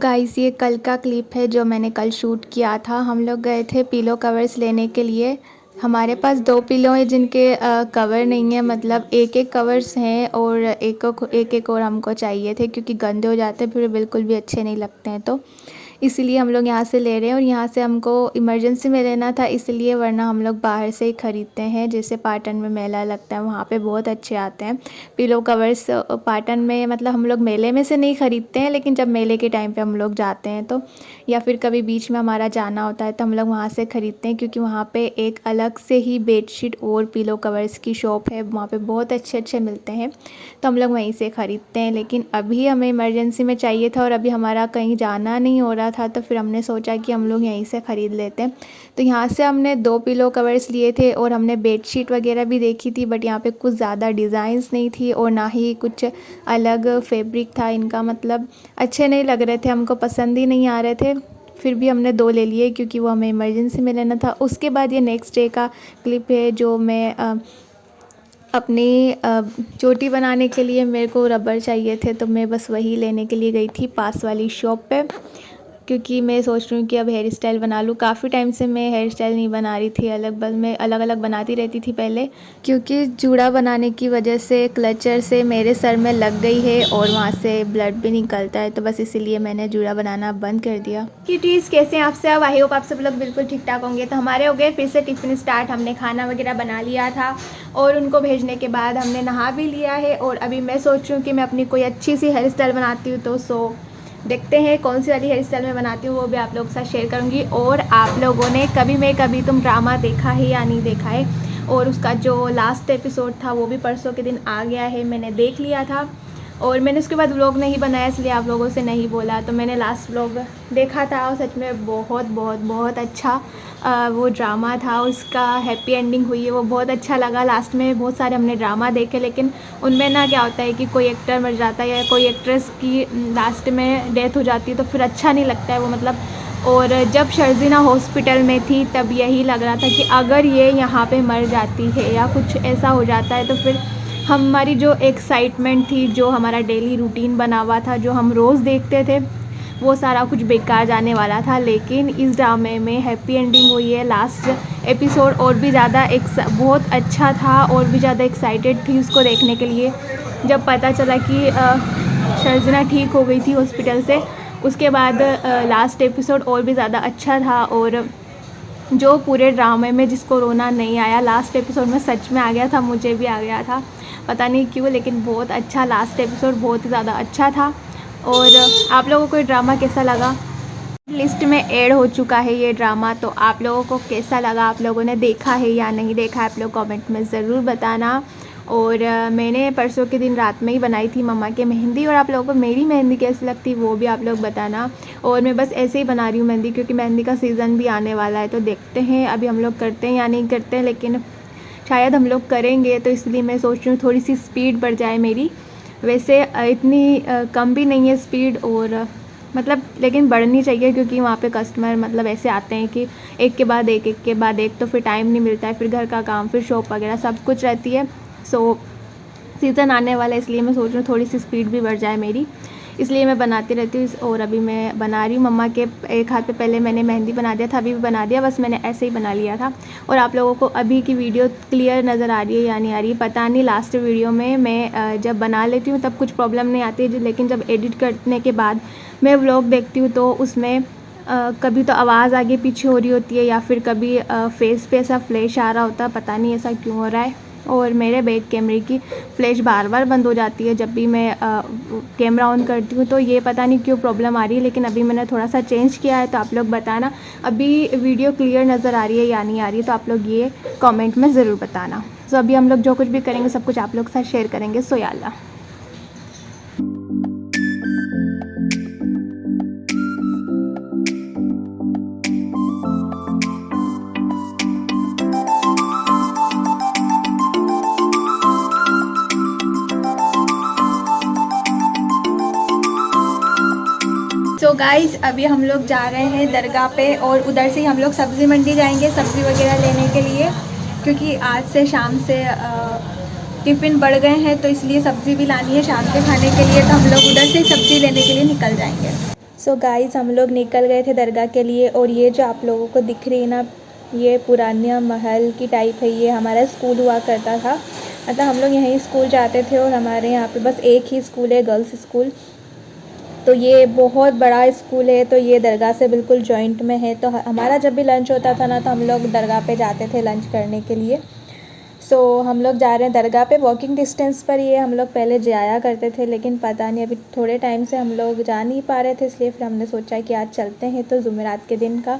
Guys ये कल का क्लिप है जो मैंने कल शूट किया था। हम लोग गए थे पिलो कवर्स लेने के लिए। हमारे पास 2 पिलो हैं जिनके कवर नहीं है, मतलब एक एक कवर्स हैं और एक और हमको चाहिए थे क्योंकि गंदे हो जाते हैं फिर बिल्कुल भी अच्छे नहीं लगते हैं, तो इसीलिए हम लोग यहाँ से ले रहे हैं। और यहाँ से हमको इमरजेंसी में लेना था इसलिए, वरना हम लोग बाहर से ही ख़रीदते हैं। जैसे पाटन में मेला लगता है वहाँ पे बहुत अच्छे आते हैं पिलो कवर्स। पाटन में मतलब हम लोग मेले में से नहीं ख़रीदते हैं, लेकिन जब मेले के टाइम पे हम लोग जाते हैं तो, या फिर कभी बीच में हमारा जाना होता है तो हम लोग वहाँ से ख़रीदते हैं, क्योंकि वहाँ पे एक अलग से ही बेडशीट और पिलो कवर्स की शॉप है। वहाँ पे बहुत अच्छे अच्छे मिलते हैं तो हम लोग वहीं से ख़रीदते हैं। लेकिन अभी हमें इमरजेंसी में चाहिए था और अभी हमारा कहीं जाना नहीं हो रहा था, तो फिर हमने सोचा कि हम लोग यहीं से ख़रीद लेते हैं। तो यहाँ से हमने 2 पिलो कवर्स लिए थे और हमने बेडशीट वगैरह भी देखी थी, बट यहाँ पे कुछ ज़्यादा डिज़ाइंस नहीं थी और ना ही कुछ अलग फैब्रिक था इनका, मतलब अच्छे नहीं लग रहे थे, हमको पसंद ही नहीं आ रहे थे। फिर भी हमने 2 ले लिए क्योंकि वो हमें इमरजेंसी में लेना था। उसके बाद ये नेक्स्ट डे का क्लिप है जो मैं अपनी चोटी बनाने के लिए मेरे को रबर चाहिए थे, तो मैं बस वही लेने के लिए गई थी पास वाली शॉप पे, क्योंकि मैं सोच रही हूँ कि अब हेयर स्टाइल बना लूँ। काफ़ी टाइम से मैं हेयर स्टाइल नहीं बना रही थी, बस मैं अलग अलग बनाती रहती थी पहले, क्योंकि जूड़ा बनाने की वजह से क्लचर से मेरे सर में लग गई है और वहाँ से ब्लड भी निकलता है, तो बस इसीलिए मैंने जूड़ा बनाना बंद कर दिया। किटीज़ कैसे हैं आप सब? आई होप आप सब लोग बिल्कुल ठीक ठाक होंगे। तो हमारे हो गए फिर से टिफ़िन स्टार्ट। हमने खाना वगैरह बना लिया था और उनको भेजने के बाद हमने नहा भी लिया है और अभी मैं सोच रही हूँ कि मैं अपनी कोई अच्छी सी हेयर स्टाइल बनाती हूँ, तो देखते हैं कौन सी वाली हेयर स्टाइल मैं बनाती हूँ, वो भी आप लोगों के साथ शेयर करूँगी। और आप लोगों ने कभी तुम ड्रामा देखा है या नहीं देखा है, और उसका जो लास्ट एपिसोड था वो भी परसों के दिन आ गया है, मैंने देख लिया था और मैंने उसके बाद व्लॉग नहीं बनाया इसलिए आप लोगों से नहीं बोला। तो मैंने लास्ट व्लॉग देखा था और सच में बहुत अच्छा वो ड्रामा था। उसका हैप्पी एंडिंग हुई है, वो बहुत अच्छा लगा। लास्ट में बहुत सारे हमने ड्रामा देखे, लेकिन उनमें ना क्या होता है कि कोई एक्टर मर जाता है या कोई एक्ट्रेस की लास्ट में डेथ हो जाती है, तो फिर अच्छा नहीं लगता है वो, मतलब। और जब शर्जीना हॉस्पिटल में थी तब यही लग रहा था कि अगर ये यहाँ पे मर जाती है या कुछ ऐसा हो जाता है तो फिर हमारी जो एक्साइटमेंट थी, जो हमारा डेली रूटीन बना हुआ था, जो हम रोज़ देखते थे, वो सारा कुछ बेकार जाने वाला था। लेकिन इस ड्रामे में हैप्पी एंडिंग हुई है। लास्ट एपिसोड और भी ज़्यादा बहुत अच्छा था और भी ज़्यादा एक्साइटेड थी उसको देखने के लिए। जब पता चला कि शर्जीना ठीक हो गई थी हॉस्पिटल से, उसके बाद लास्ट एपिसोड और भी ज़्यादा अच्छा था। और जो पूरे ड्रामे में जिसको रोना नहीं आया, लास्ट एपिसोड में सच में आ गया था, मुझे भी आ गया था, पता नहीं क्यों, लेकिन बहुत अच्छा लास्ट एपिसोड बहुत ही ज़्यादा अच्छा था। और आप लोगों को ये ड्रामा कैसा लगा? लिस्ट में ऐड हो चुका है ये ड्रामा, तो आप लोगों को कैसा लगा? आप लोगों ने देखा है या नहीं देखा, आप लोग कमेंट में ज़रूर बताना। और मैंने परसों के दिन रात में ही बनाई थी मम्मा के मेहंदी, और आप लोगों को मेरी मेहंदी कैसी लगती वो भी आप लोग बताना। और मैं बस ऐसे ही बना रही हूँ मेहंदी क्योंकि मेहंदी का सीज़न भी आने वाला है, तो देखते हैं अभी हम लोग करते हैं या नहीं करते हैं, लेकिन शायद हम लोग करेंगे, तो इसलिए मैं सोच रही हूँ थोड़ी सी स्पीड बढ़ जाए मेरी। वैसे इतनी कम भी नहीं है स्पीड, और मतलब लेकिन बढ़नी चाहिए क्योंकि वहाँ पे कस्टमर मतलब ऐसे आते हैं कि एक के बाद एक, तो फिर टाइम नहीं मिलता है, फिर घर का काम, फिर शॉप वगैरह सब कुछ रहती है। सो सीज़न आने वाला है इसलिए मैं सोच रही हूँ थोड़ी सी स्पीड भी बढ़ जाए मेरी, इसलिए मैं बनाती रहती हूँ। और अभी मैं बना रही हूँ मम्मा के एक हाथ पे, पहले मैंने मेहंदी बना दिया था, अभी भी बना दिया, बस मैंने ऐसे ही बना लिया था। और आप लोगों को अभी की वीडियो क्लियर नज़र आ रही है या नहीं आ रही पता नहीं। लास्ट वीडियो में मैं जब बना लेती हूँ तब कुछ प्रॉब्लम नहीं आती है, लेकिन जब एडिट करने के बाद मैं व्लॉग देखती हूँ तो उसमें कभी तो आवाज़ आगे पीछे हो रही होती है या फिर कभी फेस पे ऐसा फ्लैश आ रहा होता है, पता नहीं ऐसा क्यों हो रहा है। और मेरे बैक कैमरे की फ्लैश बार बार बंद हो जाती है जब भी मैं कैमरा ऑन करती हूँ, तो ये पता नहीं क्यों प्रॉब्लम आ रही है। लेकिन अभी मैंने थोड़ा सा चेंज किया है, तो आप लोग बताना अभी वीडियो क्लियर नज़र आ रही है या नहीं आ रही है, तो आप लोग ये कमेंट में ज़रूर बताना। तो अभी हम लोग जो कुछ भी करेंगे सब कुछ आप लोग के साथ शेयर करेंगे। सो याल्ला। तो गाइज़ अभी हम लोग जा रहे हैं दरगाह पे और उधर से ही हम लोग सब्ज़ी मंडी जाएंगे सब्ज़ी वगैरह लेने के लिए, क्योंकि आज से शाम से टिफ़िन बढ़ गए हैं, तो इसलिए सब्ज़ी भी लानी है शाम के खाने के लिए, तो हम लोग उधर से ही सब्ज़ी लेने के लिए निकल जाएंगे। सो गाइस हम लोग निकल गए थे दरगाह के लिए। और ये जो आप लोगों को दिख रही है ना, ये पुराना महल की टाइप है। ये हमारा स्कूल हुआ करता था, मतलब हम लोग यहीं स्कूल जाते थे और हमारे यहाँ पे बस एक ही स्कूल है, गर्ल्स स्कूल। तो ये बहुत बड़ा स्कूल है, तो ये दरगाह से बिल्कुल जॉइंट में है। तो हमारा जब भी लंच होता था ना, तो हम लोग दरगाह पे जाते थे लंच करने के लिए। सो हम लोग जा रहे हैं दरगाह पे, वॉकिंग डिस्टेंस पर ये हम लोग पहले जाया करते थे, लेकिन पता नहीं अभी थोड़े टाइम से हम लोग जा नहीं पा रहे थे, इसलिए फिर हमने सोचा कि आज चलते हैं। तो जुमेरात के दिन का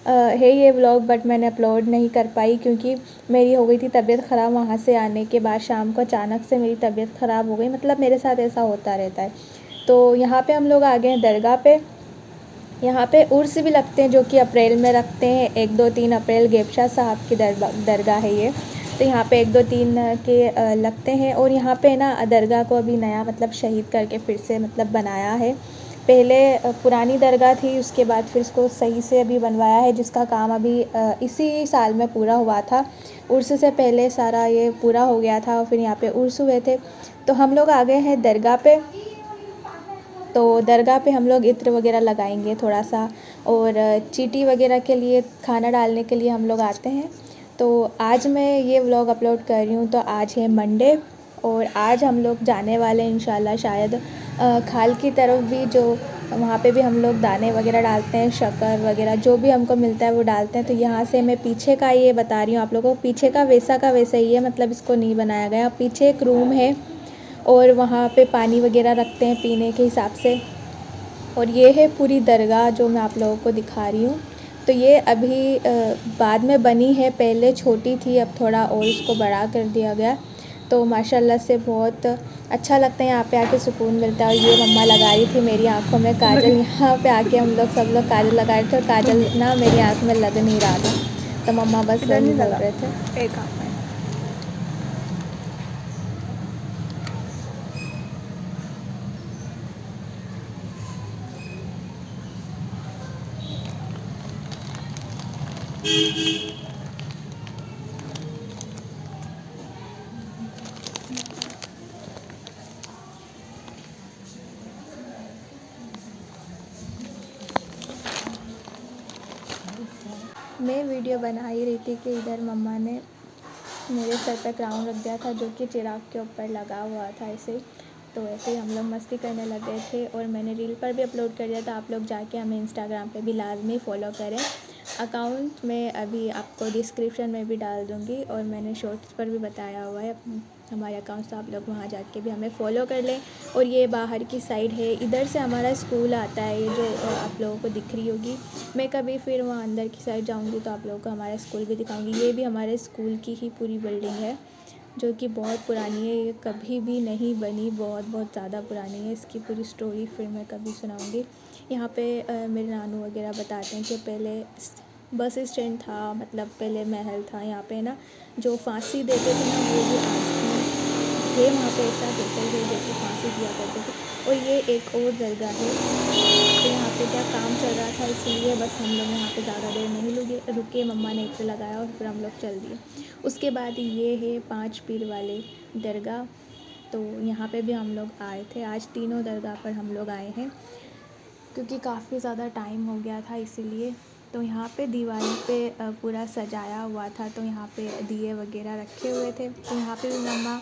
है ये व्लॉग, बट मैंने अपलोड नहीं कर पाई क्योंकि मेरी हो गई थी तबीयत ख़राब। वहाँ से आने के बाद शाम को अचानक से मेरी तबीयत ख़राब हो गई, मतलब मेरे साथ ऐसा होता रहता है। तो यहाँ पे हम लोग आ गए हैं दरगाह पे। यहाँ पे उर्स भी लगते हैं, जो कि अप्रैल में रखते हैं। 1, 2, 3 अप्रैल गेबशाह साहब की दरगाह है ये। तो यहाँ पे 1, 2, 3 के लगते हैं। और यहाँ पे ना दरगाह को अभी नया मतलब शहीद करके फिर से मतलब बनाया है। पहले पुरानी दरगाह थी, उसके बाद फिर इसको सही से अभी बनवाया है, जिसका काम अभी इसी साल में पूरा हुआ था। उर्स से पहले सारा ये पूरा हो गया था और फिर यहाँ पे उर्स हुए थे। तो हम लोग आ गए हैं दरगाह पे। तो दरगाह पे हम लोग इत्र वगैरह लगाएंगे थोड़ा सा, और चीटी वगैरह के लिए खाना डालने के लिए हम लोग आते हैं। तो आज मैं ये व्लॉग अपलोड कर रही हूँ, तो आज है मंडे और आज हम लोग जाने वाले हैं इंशाल्लाह शायद खाल की तरफ भी, जो वहाँ पे भी हम लोग दाने वगैरह डालते हैं, शक्कर वगैरह जो भी हमको मिलता है वो डालते हैं। तो यहाँ से मैं पीछे का ये बता रही हूँ आप लोगों को, पीछे का वैसा ही है, मतलब इसको नहीं बनाया गया। पीछे एक रूम है और वहाँ पे पानी वगैरह रखते हैं पीने के हिसाब से। और ये है पूरी दरगाह जो मैं आप लोगों को दिखा रही हूँ। तो ये अभी बाद में बनी है, पहले छोटी थी, अब थोड़ा और इसको बड़ा कर दिया गया। तो माशाल्लाह से बहुत अच्छा लगता है, यहाँ पे आके सुकून मिलता है। और ये मम्मा लगा रही थी मेरी आँखों में काजल। यहाँ पे आके हम लोग सब लोग काजल लगा रहे थे और काजल ना मेरी आँख में लग नहीं रहा था, तो मम्मा बस वही बोल रहे थे एक आँख में। मैं वीडियो बना ही रही थी कि इधर मम्मा ने मेरे सर पे क्राउन रख दिया था, जो कि चिराग के ऊपर लगा हुआ था ऐसे ही। तो ऐसे ही हम लोग मस्ती करने लग गए थे और मैंने रील पर भी अपलोड कर दिया था। आप लोग जाके हमें इंस्टाग्राम पे भी लाजमी फ़ॉलो करें। अकाउंट मैं अभी आपको डिस्क्रिप्शन में भी डाल दूँगी और मैंने शॉर्ट्स पर भी बताया हुआ है हमारे अकाउंट, तो आप लोग वहाँ जाके भी हमें फ़ॉलो कर लें। और ये बाहर की साइड है, इधर से हमारा स्कूल आता है, ये जो आप लोगों को दिख रही होगी। मैं कभी फिर वहाँ अंदर की साइड जाऊँगी तो आप लोगों को हमारा स्कूल भी दिखाऊँगी। ये भी हमारे स्कूल की ही पूरी बिल्डिंग है, जो कि बहुत पुरानी है, ये कभी भी नहीं बनी, बहुत बहुत ज़्यादा पुरानी है। इसकी पूरी स्टोरी फिर मैं कभी सुनाऊँगी। यहाँ पे मेरे नानू वगैरह बताते हैं कि पहले बस स्टैंड था, मतलब पहले महल था यहाँ पे ना, जो फांसी देते थे ना वो भी आज भी थे वहाँ पे, ऐसा कहते थे जो कि फांसी दिया करते थे। और ये एक और दरगाह है, तो यहाँ पे क्या काम चल रहा था इसलिए बस हम लोग यहाँ पे ज़्यादा देर नहीं रुके। मम्मा ने इत्र लगाया और फिर हम लोग चल दिए। उसके बाद ये है 5 पीर वाले दरगाह, तो यहाँ पे भी हम लोग आए थे। आज तीनों दरगाह पर हम लोग आए हैं क्योंकि काफ़ी ज़्यादा टाइम हो गया था इसीलिए। तो यहाँ पे दिवाली पे पूरा सजाया हुआ था, तो यहाँ पे दिए वगैरह रखे हुए थे। तो यहाँ पे भी मम्मा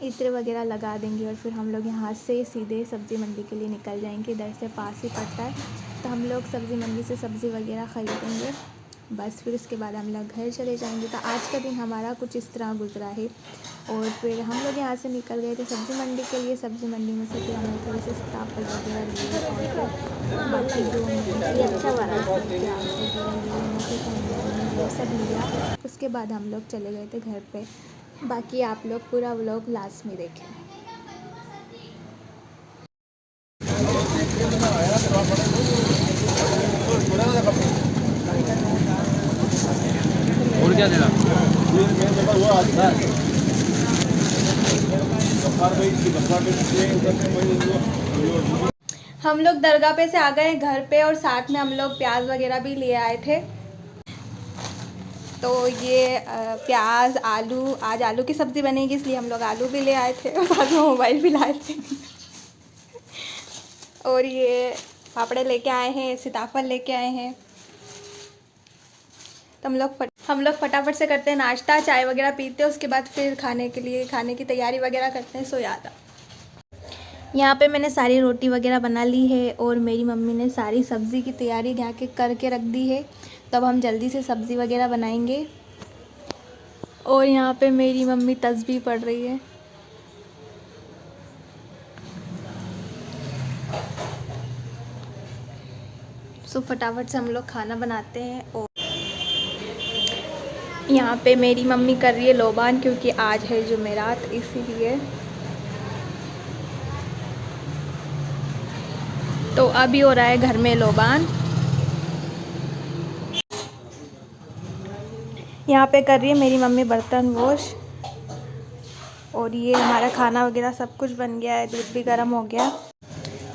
इत्र वगैरह लगा देंगी और फिर हम लोग यहाँ से सीधे सब्ज़ी मंडी के लिए निकल जाएंगे। इधर से पास ही पड़ता है, तो हम लोग सब्ज़ी मंडी से सब्ज़ी वगैरह ख़रीदेंगे, बस फिर उसके बाद हम लोग घर चले जाएंगे। तो आज का दिन हमारा कुछ इस तरह गुजरा है। और फिर हम लोग यहाँ से निकल गए थे सब्ज़ी मंडी के लिए। सब्ज़ी मंडी में से फिर हमने थोड़े से स्टापल वगैरह लिए और फिर बाकी जो अच्छा वाला प्याज वगैरह लिए वो सब लिया। उसके बाद हम लोग चले गए थे घर पे। बाकी आप लोग पूरा व्लॉग लास्ट में देखें। और क्या देना? हम लोग दरगाह पे से आ गए घर पे और साथ में हम लोग प्याज वगैरह भी ले आए थे। तो ये प्याज आलू, आज आलू की सब्ज़ी बनेगी इसलिए हम लोग आलू भी ले आए थे और साथ में मोबाइल भी लाए थे। और ये पापड़े लेके आए हैं, सीताफल लेके आए हैं। तो हम लोग फटाफट से करते हैं नाश्ता, चाय वगैरह पीते हैं, उसके बाद फिर खाने की तैयारी वगैरह करते हैं। सो याद यहाँ पे मैंने सारी रोटी वगैरह बना ली है और मेरी मम्मी ने सारी सब्ज़ी की तैयारी यहाँ के करके रख दी है। तब हम जल्दी से सब्ज़ी वगैरह बनाएंगे। और यहाँ पे मेरी मम्मी तस्बीह पढ़ रही है। सो फटाफट से हम लोग खाना बनाते हैं। और यहाँ पे मेरी मम्मी कर रही है लोबान, क्योंकि आज है जुमेरात, इसीलिए। तो अभी हो रहा है घर में लोबान। यहाँ पे कर रही है मेरी मम्मी बर्तन वॉश। और ये हमारा खाना वगैरह सब कुछ बन गया है, दूध भी गर्म हो गया।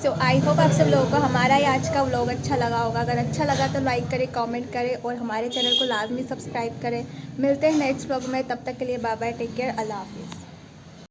सो आई होप आप सब लोगों को हमारा ये आज का व्लॉग अच्छा लगा होगा। अगर अच्छा लगा तो लाइक करें, कमेंट करें और हमारे चैनल को लाजमी सब्सक्राइब करें। मिलते हैं नेक्स्ट व्लॉग में, तब तक के लिए बाय बाय, टेक केयर, अल्लाह हाफिज़।